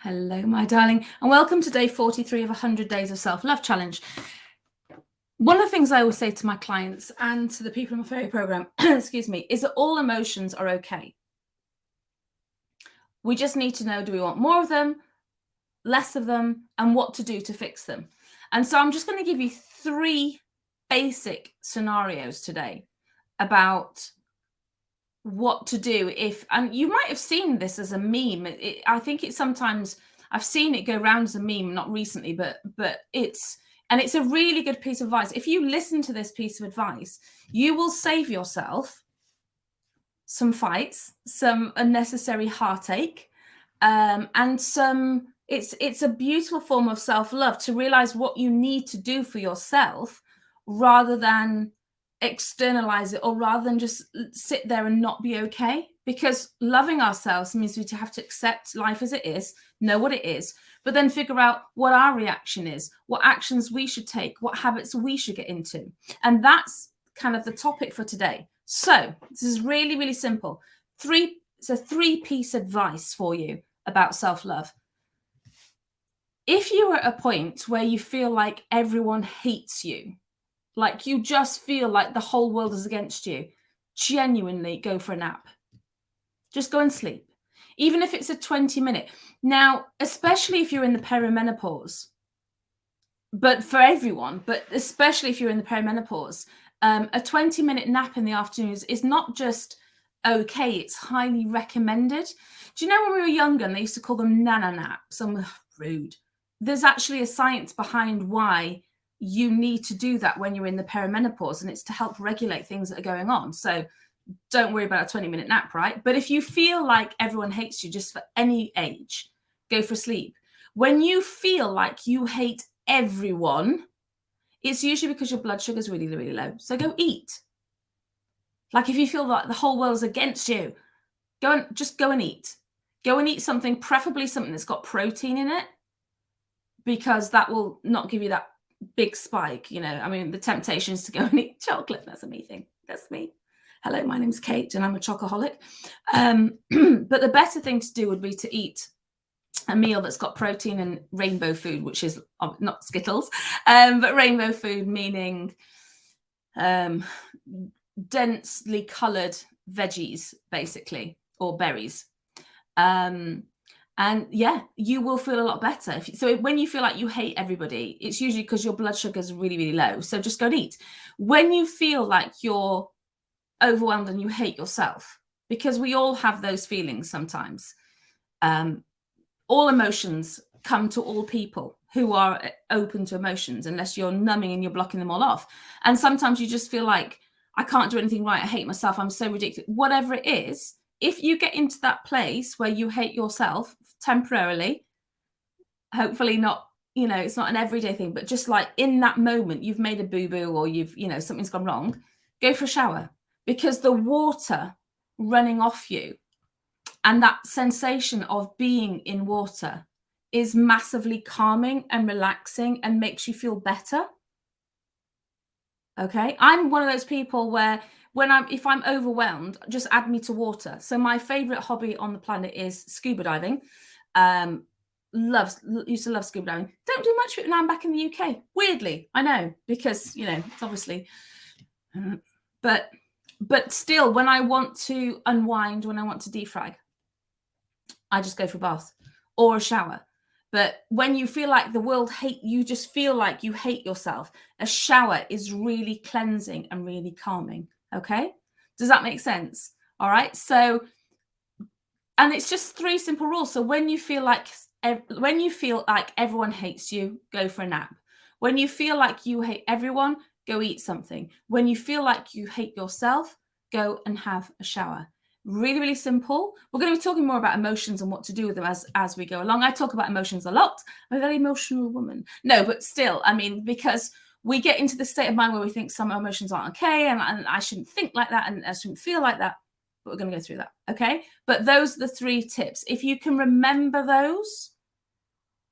Hello, my darling, and welcome to day 43 of 100 Days of Self-Love Challenge. One of the things I always say to my clients and to the people in my fairy program, excuse me, is that all emotions are okay. We just need to know, do we want more of them, less of them, and what to do to fix them? And so I'm just going to give you 3 basic scenarios today about what to do if, and you might have seen this as a meme. I think it's sometimes, I've seen it go around as a meme, not recently, but it's a really good piece of advice. If you listen to this piece of advice, you will save yourself some fights, some unnecessary heartache, and some, it's a beautiful form of self-love to realize what you need to do for yourself rather than externalize it, or rather than just sit there and not be okay. Because loving ourselves means we have to accept life as it is, know what it is, but then figure out what our reaction is, what actions we should take, what habits we should get into. And that's kind of the topic for today. So this is really, really simple. It's a 3-piece advice for you about self-love. If you are at a point where you feel like everyone hates you, like you just feel like the whole world is against you, genuinely go for a nap. Just go and sleep, even if it's a 20-minute. Now, especially if you're in the perimenopause, but for everyone, but especially if you're in the perimenopause, a 20-minute nap in the afternoon is not just okay, it's highly recommended. Do you know when we were younger and they used to call them nana naps? And rude. There's actually a science behind why you need to do that when you're in the perimenopause, and it's to help regulate things that are going on. So don't worry about a 20-minute nap, right? But if you feel like everyone hates you, just for any age, go for sleep. When you feel like you hate everyone, it's usually because your blood sugar is really, really low. So go eat. Like if you feel like the whole world is against you, go and eat. Go and eat something, preferably something that's got protein in it, because that will not give you that big spike. I mean, the temptation is to go and eat chocolate. That's a me thing. That's me. Hello, my name's Kate and I'm a chocoholic. But the better thing to do would be to eat a meal that's got protein and rainbow food, which is not Skittles, but rainbow food, meaning densely colored veggies, basically, or berries. And yeah, you will feel a lot better. So when you feel like you hate everybody, it's usually because your blood sugar is really, really low. So just go and eat. When you feel like you're overwhelmed and you hate yourself, because we all have those feelings sometimes. All emotions come to all people who are open to emotions, unless you're numbing and you're blocking them all off. And sometimes you just feel like, I can't do anything right. I hate myself. I'm so ridiculous. Whatever it is, if you get into that place where you hate yourself temporarily, hopefully not, it's not an everyday thing, but just like in that moment, you've made a boo-boo or something's gone wrong, go for a shower, because the water running off you and that sensation of being in water is massively calming and relaxing and makes you feel better. Okay. I'm one of those people where if I'm overwhelmed, just add me to water. So my favorite hobby on the planet is scuba diving. Used to love scuba diving. Don't do much of it now I'm back in the UK. Weirdly, I know, because it's obviously, but still, when I want to unwind, when I want to defrag, I just go for a bath or a shower. But when you feel like the world you just feel like you hate yourself, a shower is really cleansing and really calming. Okay. Does that make sense? All right. So, and it's just 3 simple rules. So when you feel like everyone hates you, go for a nap. When you feel like you hate everyone, go eat something. When you feel like you hate yourself, go and have a shower. Really, really simple. We're going to be talking more about emotions and what to do with them as we go along. I talk about emotions a lot. I'm a very emotional woman. No, but still, I mean, because we get into the state of mind where we think some emotions aren't okay, and I shouldn't think like that, and I shouldn't feel like that. But we're going to go through that, okay? But those are the 3 tips. If you can remember those,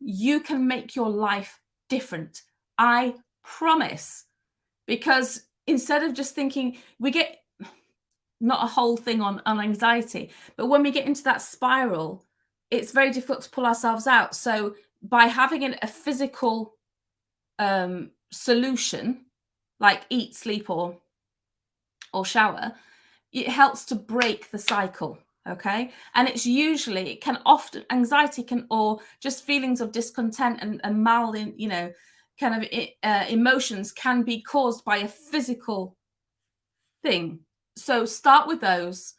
you can make your life different. I promise. Because instead of just thinking, we get not a whole thing on anxiety, but when we get into that spiral, it's very difficult to pull ourselves out. So by having a physical solution, like eat, sleep, or shower, it helps to break the cycle. Okay. And it's usually, it can often, anxiety can, or just feelings of discontent and mal, kind of emotions can be caused by a physical thing. So start with those.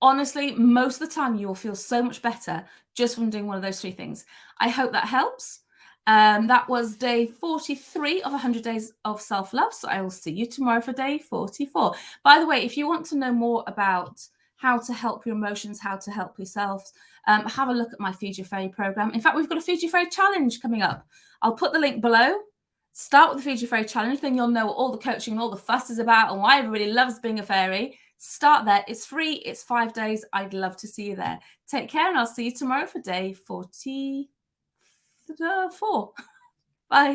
Honestly, most of the time you will feel so much better just from doing one of those 3 things. I hope that helps. That was day 43 of 100 days of self-love. So I will see you tomorrow for day 44. By the way, if you want to know more about how to help your emotions, how to help yourself, have a look at my Feed Your Fairy program. In fact, we've got a Feed Your Fairy challenge coming up. I'll put the link below. Start with the Feed Your Fairy challenge, then you'll know what all the coaching and all the fuss is about and why everybody loves being a fairy. Start there. It's free. It's 5 days. I'd love to see you there. Take care, and I'll see you tomorrow for day 44. Bye.